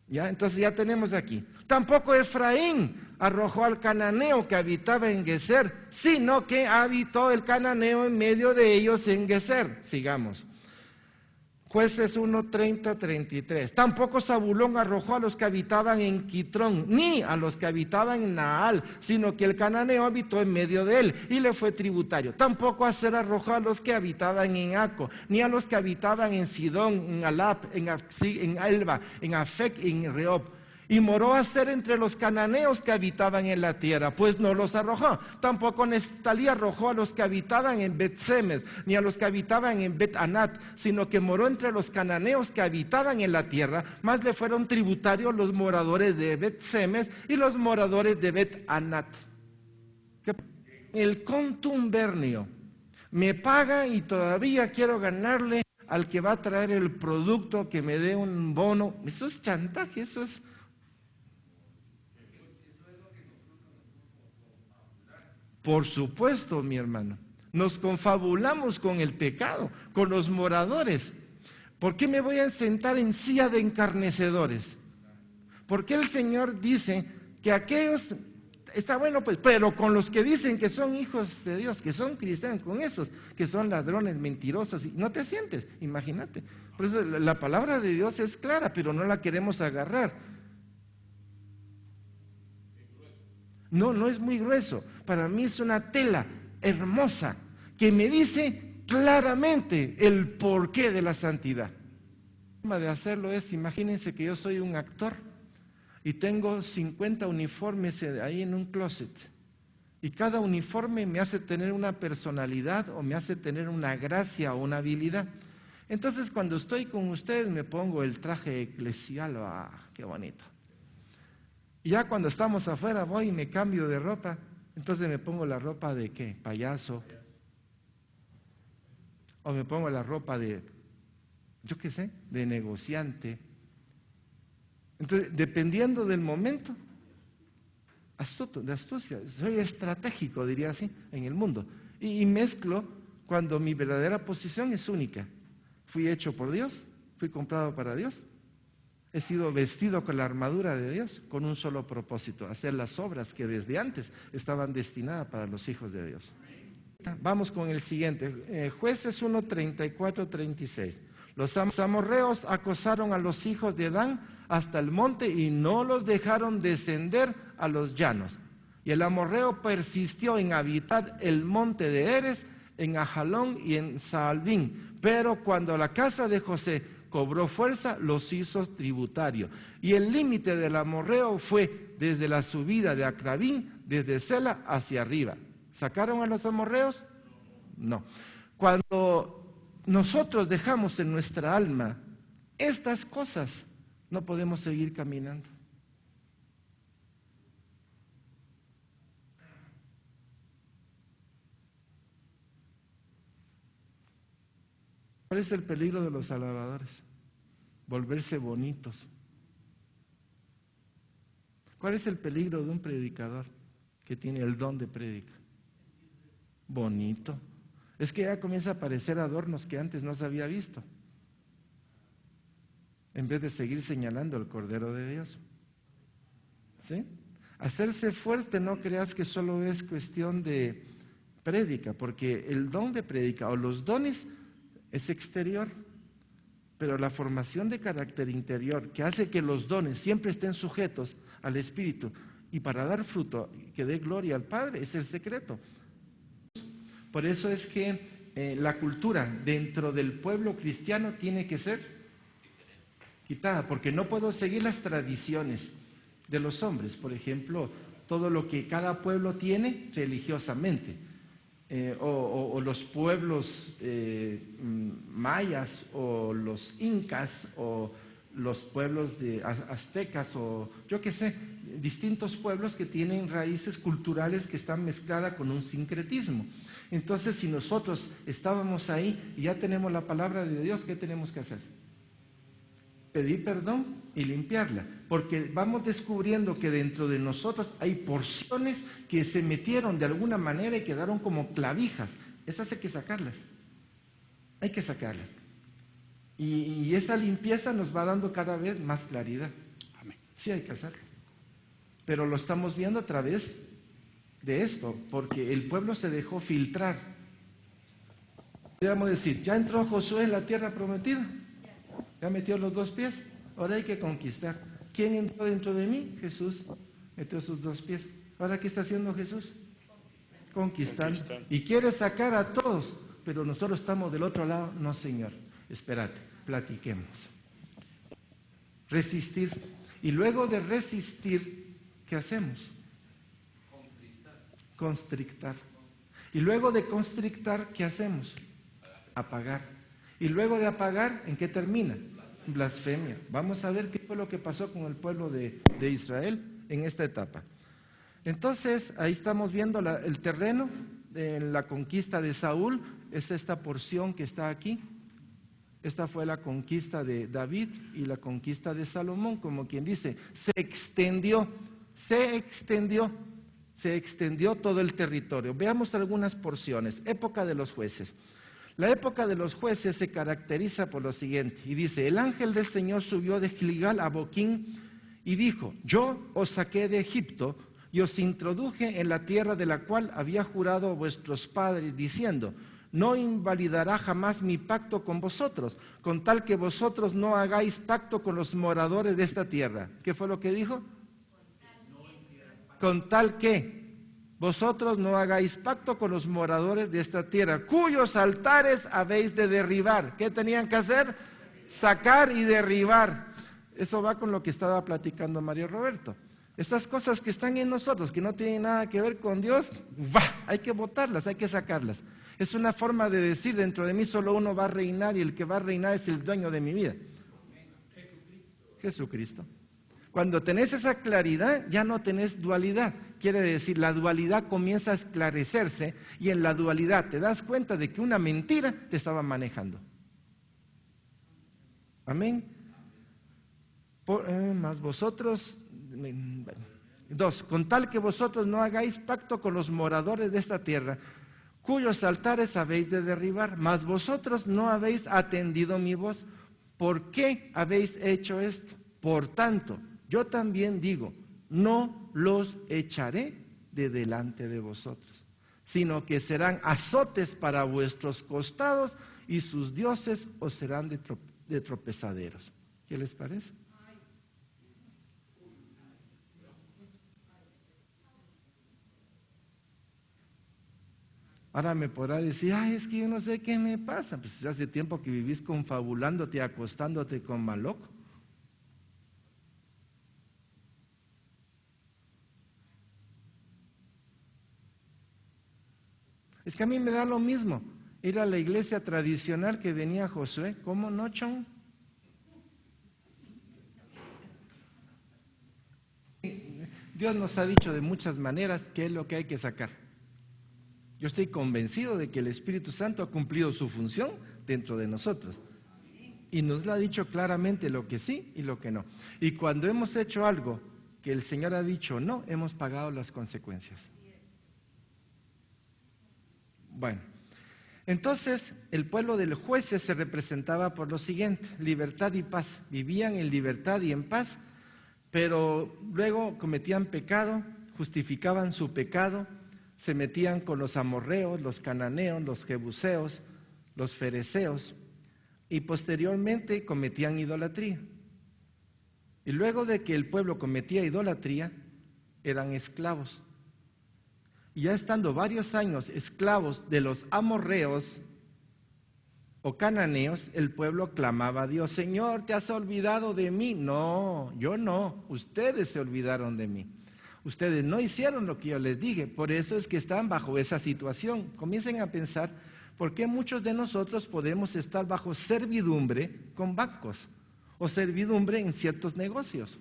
¿Ya? Entonces ya tenemos aquí. Tampoco Efraín arrojó al cananeo que habitaba en Geser, sino que habitó el cananeo en medio de ellos en Geser. Sigamos. Jueces 1:30-33. Tampoco Zabulón arrojó a los que habitaban en Quitrón, ni a los que habitaban en Naal, sino que el cananeo habitó en medio de él y le fue tributario. Tampoco Aser arrojó a los que habitaban en Aco, ni a los que habitaban en Sidón, en Alap, en Elba, en Afec y en Rehob. Y moró Aser entre los cananeos que habitaban en la tierra, pues no los arrojó. Tampoco Neftalí arrojó a los que habitaban en Bet-Semes, ni a los que habitaban en Bet-Anat, sino que moró entre los cananeos que habitaban en la tierra, más le fueron tributarios los moradores de Bet-Semes y los moradores de Bet-Anat. El contubernio me paga y todavía quiero ganarle al que va a traer el producto, que me dé un bono. Eso es chantaje, eso es... Por supuesto, mi hermano, nos confabulamos con el pecado, con los moradores. ¿Por qué me voy a sentar en silla de encarnecedores? ¿Por qué el Señor dice que aquellos, está bueno pues, pero con los que dicen que son hijos de Dios, que son cristianos, con esos que son ladrones, mentirosos, y no te sientes, imagínate. Por eso la palabra de Dios es clara, pero no la queremos agarrar. No es muy grueso. Para mí es una tela hermosa que me dice claramente el porqué de la santidad. La forma de hacerlo es, imagínense que yo soy un actor y tengo 50 uniformes ahí en un closet. Y cada uniforme me hace tener una personalidad o me hace tener una gracia o una habilidad. Entonces, cuando estoy con ustedes me pongo el traje eclesial. ¡Qué bonito! Y ya cuando estamos afuera voy y me cambio de ropa, entonces me pongo la ropa de ¿qué? Payaso. O me pongo la ropa de, yo qué sé, de negociante. Entonces, dependiendo del momento, astuto, de astucia, soy estratégico, diría así, en el mundo. Y mezclo cuando mi verdadera posición es única. Fui hecho por Dios, fui comprado para Dios. He sido vestido con la armadura de Dios, con un solo propósito, hacer las obras que desde antes estaban destinadas para los hijos de Dios. Vamos con el siguiente, Jueces 1, 34, 36. Los amorreos acosaron a los hijos de Adán hasta el monte y no los dejaron descender a los llanos. Y el amorreo persistió en habitar el monte de Eres, en Ajalón y en Saalbín. Pero cuando la casa de José cobró fuerza, los hizo tributario. Y el límite del amorreo fue desde la subida de Acrabín, desde Sela hacia arriba. ¿Sacaron a los amorreos? No. Cuando nosotros dejamos en nuestra alma estas cosas, no podemos seguir caminando. ¿Cuál es el peligro de los alabadores? Volverse bonitos. ¿Cuál es el peligro de un predicador que tiene el don de prédica? Bonito. Es que ya comienza a aparecer adornos que antes no se había visto, en vez de seguir señalando al Cordero de Dios. ¿Sí? Hacerse fuerte, no creas que solo es cuestión de prédica, porque el don de prédica o los dones es exterior, pero la formación de carácter interior que hace que los dones siempre estén sujetos al Espíritu y para dar fruto que dé gloria al Padre es el secreto. Por eso es que la cultura dentro del pueblo cristiano tiene que ser quitada, porque no puedo seguir las tradiciones de los hombres, por ejemplo, todo lo que cada pueblo tiene religiosamente, o los pueblos mayas, o los incas, o los pueblos de aztecas, o yo qué sé, distintos pueblos que tienen raíces culturales que están mezcladas con un sincretismo. Entonces, si nosotros estábamos ahí y ya tenemos la palabra de Dios, ¿qué tenemos que hacer? Pedir perdón y limpiarla, porque vamos descubriendo que dentro de nosotros hay porciones que se metieron de alguna manera y quedaron como clavijas. Esas hay que sacarlas, hay que sacarlas. Y esa limpieza nos va dando cada vez más claridad. Amén. Sí, hay que hacerlo, pero lo estamos viendo a través de esto, porque el pueblo se dejó filtrar. Podríamos decir, ya entró Josué en la tierra prometida, ya metió los 2 pies, ahora hay que conquistar. ¿Quién entró dentro de mí? Jesús metió sus 2 pies. ¿Ahora qué está haciendo Jesús? Conquistando. Y quiere sacar a todos, pero nosotros estamos del otro lado. No, Señor, espérate, platiquemos. Resistir. Y luego de resistir, ¿qué hacemos? Constrictar. Y luego de constrictar, ¿qué hacemos? Apagar. Y luego de apagar, ¿en qué termina? Blasfemia. Vamos a ver qué fue lo que pasó con el pueblo de Israel en esta etapa. Entonces, ahí estamos viendo el terreno de la conquista de Saúl. Es esta porción que está aquí. Esta fue la conquista de David y la conquista de Salomón, como quien dice, se extendió todo el territorio. Veamos algunas porciones. Época de los jueces. La época de los jueces se caracteriza por lo siguiente, y dice, el ángel del Señor subió de Gilgal a Boquín y dijo, yo os saqué de Egipto y os introduje en la tierra de la cual había jurado a vuestros padres, diciendo, no invalidará jamás mi pacto con vosotros, con tal que vosotros no hagáis pacto con los moradores de esta tierra. ¿Qué fue lo que dijo? Con tal que vosotros no hagáis pacto con los moradores de esta tierra, cuyos altares habéis de derribar. ¿Qué tenían que hacer? Sacar y derribar. Eso va con lo que estaba platicando Mario Roberto. Esas cosas que están en nosotros, que no tienen nada que ver con Dios, hay que botarlas, hay que sacarlas. Es una forma de decir, dentro de mí solo uno va a reinar y el que va a reinar es el dueño de mi vida. Jesucristo. Cuando tenés esa claridad, ya no tenés dualidad. Quiere decir, la dualidad comienza a esclarecerse y en la dualidad te das cuenta de que una mentira te estaba manejando. Amén. Más vosotros, 2, con tal que vosotros no hagáis pacto con los moradores de esta tierra, cuyos altares habéis de derribar, mas vosotros no habéis atendido mi voz. ¿Por qué habéis hecho esto? Por tanto, yo también digo, no los echaré de delante de vosotros. sino que serán azotes para vuestros costados y sus dioses os serán de tropezaderos. ¿Qué les parece? Ahora me podrá decir, ay, es que yo no sé qué me pasa. Pues hace tiempo que vivís confabulándote, acostándote con maloco. Es que a mí me da lo mismo ir a la iglesia tradicional que venía Josué. ¿Cómo no, chon? Dios nos ha dicho de muchas maneras qué es lo que hay que sacar. Yo estoy convencido de que el Espíritu Santo ha cumplido su función dentro de nosotros. Y nos lo ha dicho claramente lo que sí y lo que no. Y cuando hemos hecho algo que el Señor ha dicho no, hemos pagado las consecuencias. Bueno, entonces el pueblo de los jueces se representaba por lo siguiente: libertad y paz. Vivían en libertad y en paz, pero luego cometían pecado, justificaban su pecado, se metían con los amorreos, los cananeos, los jebuseos, los fereceos, y posteriormente cometían idolatría. Y luego de que el pueblo cometía idolatría, eran esclavos. Y ya estando varios años esclavos de los amorreos o cananeos, el pueblo clamaba a Dios: Señor, ¿te has olvidado de mí? No, yo no, ustedes se olvidaron de mí. Ustedes no hicieron lo que yo les dije, por eso es que están bajo esa situación. Comiencen a pensar por qué muchos de nosotros podemos estar bajo servidumbre con bancos, o servidumbre en ciertos negocios,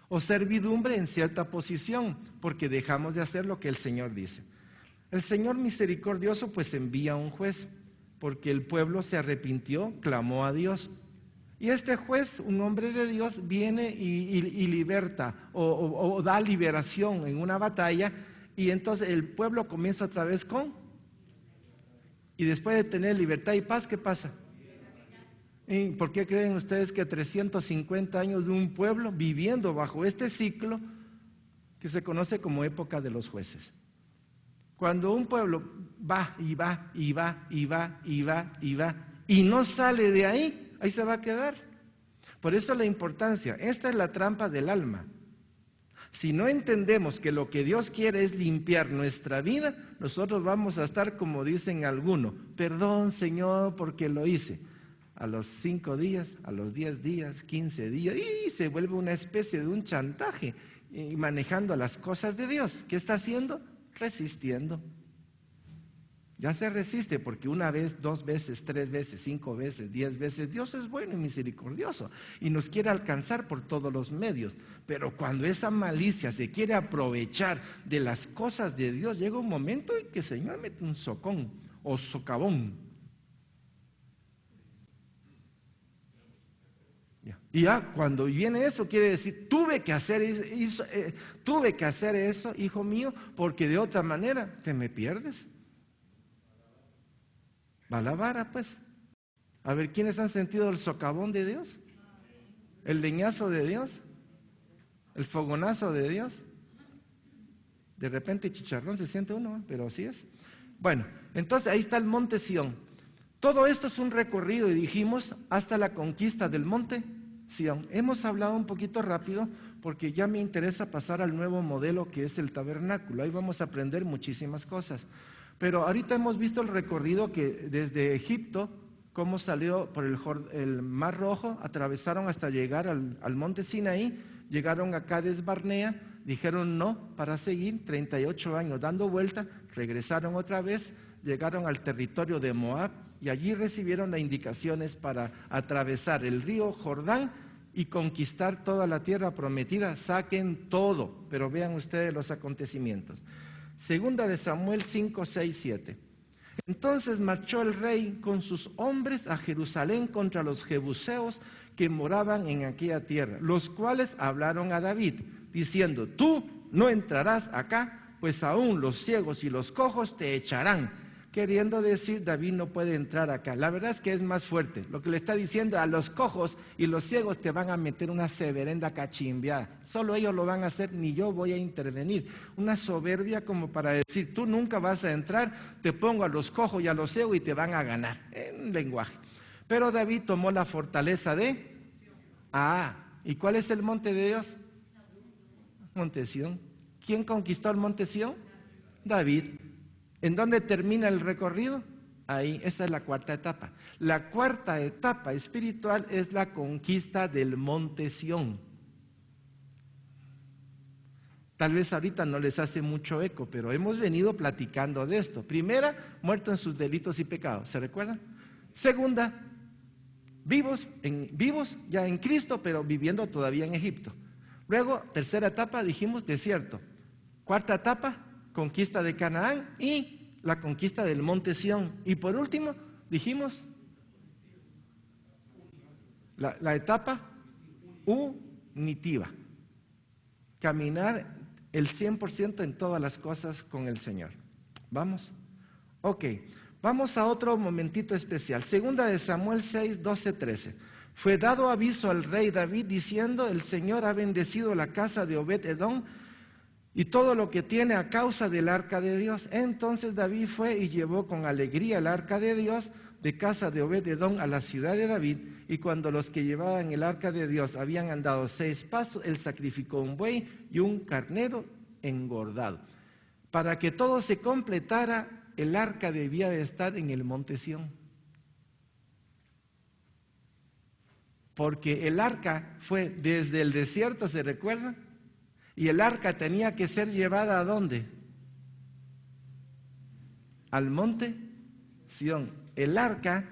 o servidumbre en cierta posición, porque dejamos de hacer lo que el Señor dice. El Señor misericordioso pues envía un juez, porque el pueblo se arrepintió, clamó a Dios. Y este juez, un hombre de Dios, viene y liberta o da liberación en una batalla, y entonces el pueblo comienza otra vez y después de tener libertad y paz, ¿qué pasa? ¿Y por qué creen ustedes que 350 años de un pueblo viviendo bajo este ciclo que se conoce como época de los jueces? Cuando un pueblo va y va y va y va y va y va y no sale de ahí, ahí se va a quedar. Por eso la importancia, esta es la trampa del alma. Si no entendemos que lo que Dios quiere es limpiar nuestra vida, nosotros vamos a estar como dicen algunos: perdón, Señor, porque lo hice. A los 5 días, a los 10 días, 15 días, y se vuelve una especie de un chantaje, y manejando las cosas de Dios. ¿Qué está haciendo? Resistiendo. Ya se resiste porque una vez, 2 veces, 3 veces, 5 veces, 10 veces, Dios es bueno y misericordioso y nos quiere alcanzar por todos los medios. Pero cuando esa malicia se quiere aprovechar de las cosas de Dios, llega un momento en que el Señor mete un socón o socavón. Y ya cuando viene eso, quiere decir: tuve que hacer eso, hijo mío, porque de otra manera te me pierdes. Va la vara, pues. A ver, ¿quiénes han sentido el socavón de Dios? ¿El leñazo de Dios? ¿El fogonazo de Dios? De repente chicharrón se siente uno, pero así es. Bueno, entonces ahí está el monte Sión. Todo esto es un recorrido, y dijimos, hasta la conquista del monte Sión. Hemos hablado un poquito rápido porque ya me interesa pasar al nuevo modelo, que es el tabernáculo. Ahí vamos a aprender muchísimas cosas. Pero ahorita hemos visto el recorrido que desde Egipto, cómo salió por el Mar Rojo, atravesaron hasta llegar al monte Sinaí, llegaron a Cades Barnea, dijeron no para seguir, 38 años dando vuelta, regresaron otra vez, llegaron al territorio de Moab y allí recibieron las indicaciones para atravesar el río Jordán y conquistar toda la tierra prometida. Saquen todo, pero vean ustedes los acontecimientos. Segunda de Samuel 5, 6, 7. Entonces marchó el rey con sus hombres a Jerusalén contra los jebuseos que moraban en aquella tierra, los cuales hablaron a David, diciendo: tú no entrarás acá, pues aún los ciegos y los cojos te echarán, queriendo decir, David no puede entrar acá. La verdad es que es más fuerte. Lo que le está diciendo, a los cojos y los ciegos te van a meter una severenda cachimbiada. Solo ellos lo van a hacer, ni yo voy a intervenir. Una soberbia como para decir, tú nunca vas a entrar, te pongo a los cojos y a los ciegos y te van a ganar, en lenguaje. Pero David tomó la fortaleza de... ¿y cuál es el monte de Dios? Monte Sión. ¿Quién conquistó el monte Sión? David. ¿En dónde termina el recorrido? Ahí, esa es la cuarta etapa. La cuarta etapa espiritual es la conquista del monte Sión. Tal vez ahorita no les hace mucho eco, pero hemos venido platicando de esto. Primera, muerto en sus delitos y pecados, ¿se recuerdan? Segunda, vivos ya en Cristo, pero viviendo todavía en Egipto. Luego, tercera etapa, dijimos desierto. Cuarta etapa, conquista de Canaán y la conquista del monte Sión. Y por último, dijimos la etapa unitiva. Caminar el 100% en todas las cosas con el Señor. ¿Vamos? Ok, vamos a otro momentito especial. Segunda de Samuel 6, 12, 13. Fue dado aviso al rey David diciendo, el Señor ha bendecido la casa de Obed-Edom y todo lo que tiene a causa del arca de Dios. Entonces David fue y llevó con alegría el arca de Dios de casa de Obed-Edom a la ciudad de David, y cuando los que llevaban el arca de Dios habían andado 6 pasos, él sacrificó un buey y un carnero engordado. Para que todo se completara, el arca debía de estar en el monte Sión. Porque el arca fue desde el desierto, ¿se recuerdan? Y el arca tenía que ser llevada ¿a dónde? Al monte Sión. El arca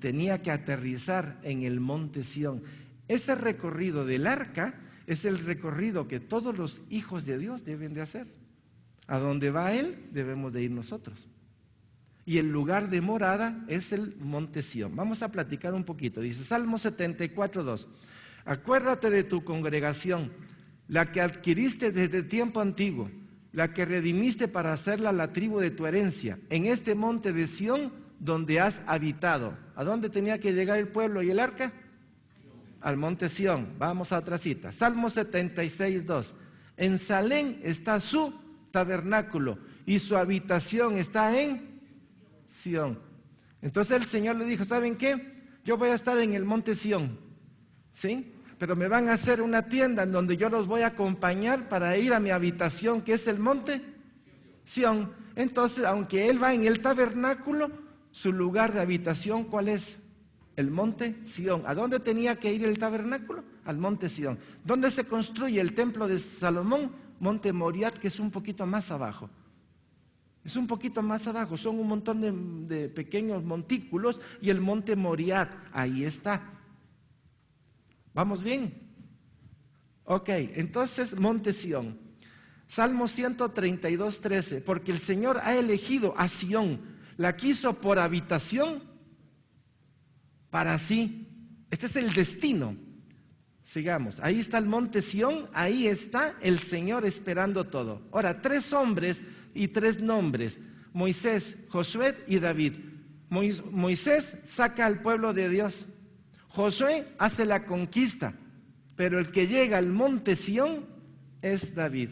tenía que aterrizar en el monte Sión. Ese recorrido del arca es el recorrido que todos los hijos de Dios deben de hacer. A donde va Él, debemos de ir nosotros. Y el lugar de morada es el monte Sión. Vamos a platicar un poquito. Dice Salmo 74:2. Acuérdate de tu congregación, la que adquiriste desde tiempo antiguo, la que redimiste para hacerla la tribu de tu herencia, en este monte de Sión donde has habitado. ¿A dónde tenía que llegar el pueblo y el arca? Al monte Sión. Vamos a otra cita. Salmo 76:2. En Salem está su tabernáculo y su habitación está en Sión. Entonces el Señor le dijo, ¿saben qué? Yo voy a estar en el monte Sión, ¿sí? Pero me van a hacer una tienda en donde yo los voy a acompañar para ir a mi habitación, que es el monte Sión. Entonces, aunque Él va en el tabernáculo, su lugar de habitación, ¿cuál es? El monte Sión. ¿A dónde tenía que ir el tabernáculo? Al monte Sión. ¿Dónde se construye el templo de Salomón? Monte Moriat, que es un poquito más abajo. Es un poquito más abajo, son un montón de pequeños montículos y el monte Moriat, ahí está. ¿Vamos bien? Ok, entonces monte Sión. Salmo 132:13, porque el Señor ha elegido a Sión, la quiso por habitación para sí. Este es el destino. Sigamos, ahí está el monte Sión, ahí está el Señor esperando todo. Ahora, 3 hombres y 3 nombres, Moisés, Josué y David. Moisés saca al pueblo de Dios, Josué hace la conquista, pero el que llega al monte Sión es David.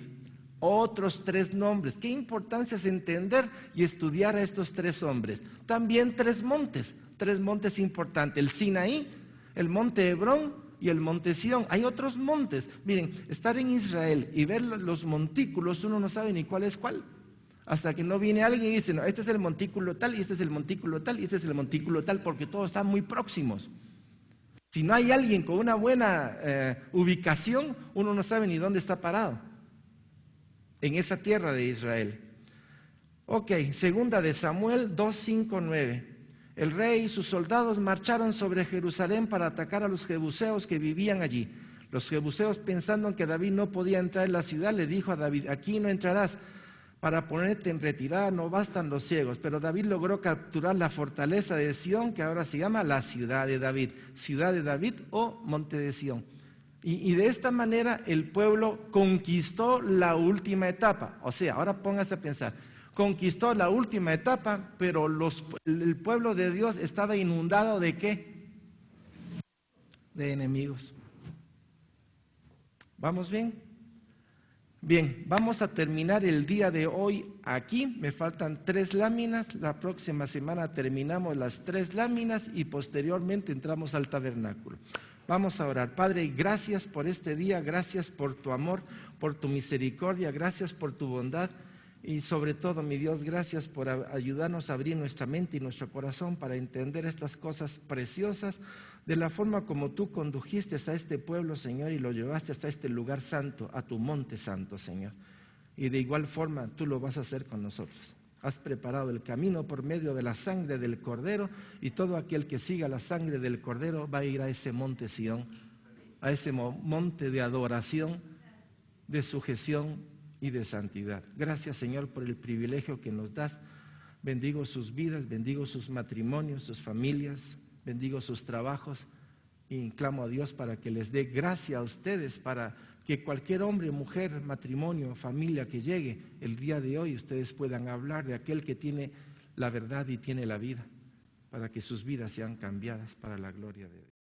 Otros 3 nombres, qué importancia es entender y estudiar a estos 3 hombres. También 3 montes importantes, el Sinaí, el monte Hebrón y el monte Sión. Hay otros montes. Miren, estar en Israel y ver los montículos, uno no sabe ni cuál es cuál. Hasta que no viene alguien y dice, no, este es el montículo tal, y este es el montículo tal, y este es el montículo tal, porque todos están muy próximos. Si no hay alguien con una buena ubicación, uno no sabe ni dónde está parado en esa tierra de Israel. Ok, segunda de Samuel 2:5-9. El rey y sus soldados marcharon sobre Jerusalén para atacar a los jebuseos que vivían allí. Los jebuseos, pensando que David no podía entrar en la ciudad, le dijo a David, aquí no entrarás, para ponerte en retirada no bastan los ciegos. Pero David logró capturar la fortaleza de Sión, que ahora se llama la ciudad de David o monte de Sión. Y de esta manera el pueblo conquistó la última etapa. O sea, ahora póngase a pensar, conquistó la última etapa, pero el pueblo de Dios estaba inundado ¿de qué? De enemigos. ¿Vamos bien? Bien, vamos a terminar el día de hoy aquí. Me faltan 3 láminas. La próxima semana terminamos las 3 láminas y posteriormente entramos al tabernáculo. Vamos a orar. Padre, gracias por este día, gracias por tu amor, por tu misericordia, gracias por tu bondad y sobre todo, mi Dios, gracias por ayudarnos a abrir nuestra mente y nuestro corazón para entender estas cosas preciosas de la forma como tú condujiste a este pueblo, Señor, y lo llevaste hasta este lugar santo, a tu monte santo, Señor. Y de igual forma tú lo vas a hacer con nosotros. Has preparado el camino por medio de la sangre del Cordero y todo aquel que siga la sangre del Cordero va a ir a ese monte Sión, a ese monte de adoración, de sujeción y de santidad. Gracias, Señor, por el privilegio que nos das. Bendigo sus vidas, bendigo sus matrimonios, sus familias, bendigo sus trabajos y clamo a Dios para que les dé gracia a ustedes, para que cualquier hombre, mujer, matrimonio, familia que llegue el día de hoy, ustedes puedan hablar de aquel que tiene la verdad y tiene la vida, para que sus vidas sean cambiadas para la gloria de Dios.